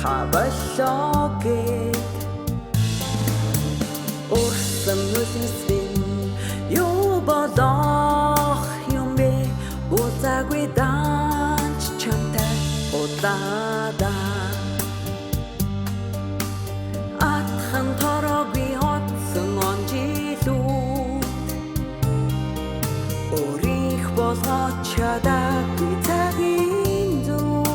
болоогээд урсан нүсвэн юу болох юм бэ узаагүй данч чамтай удаадаа атхан тороогүй хотсон он жилүүд өөрих болгоод чадаагүй цагийн зүг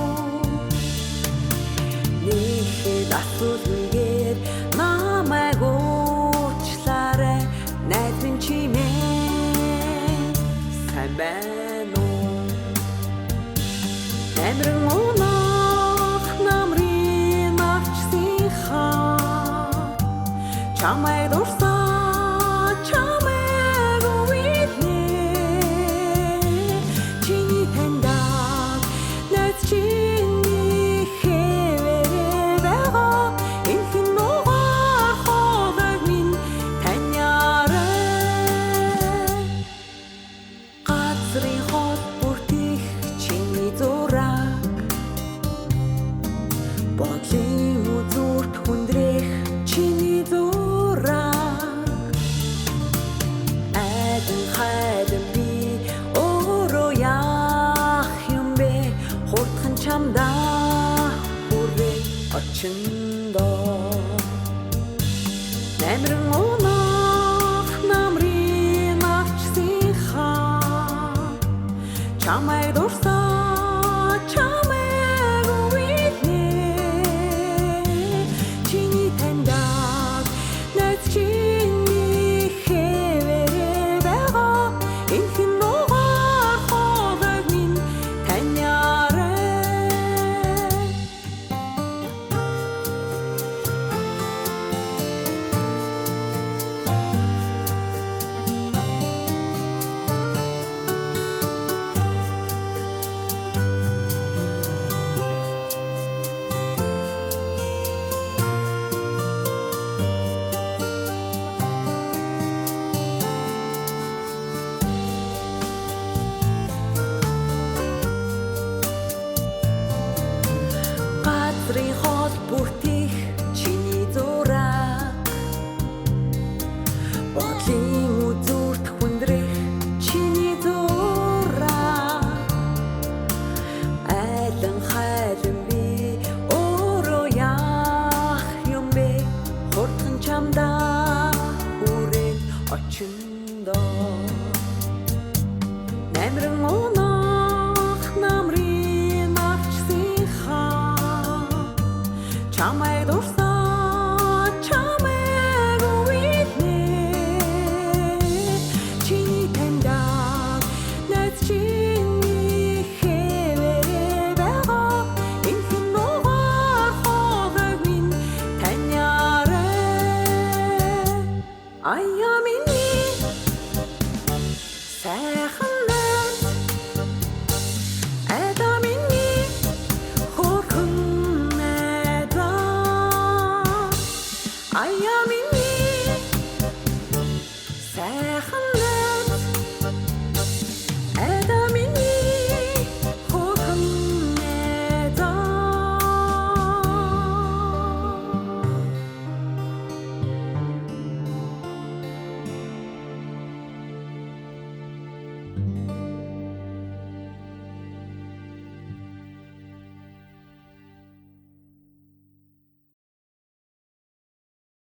нэхэд асуулгүйгээр намайг уучлаарай найз минь чимээ сайн байна уу амрын унах намрын авчсихаа чамайг дурсаа чамайг уйлээ чиний таньдаг найз чиний хэвээр байгаа инхэн нугаар хоолойг минь таньярай газрын хол бүртих чиний зураг бодлын үзүүрт хүндрэх чиний зураг айдан хайдан би өөрөө яах юм бэ хурдхан чамдаа хүрээ очиндоо намрын унах намрын авчсихаа чамайг дурсаа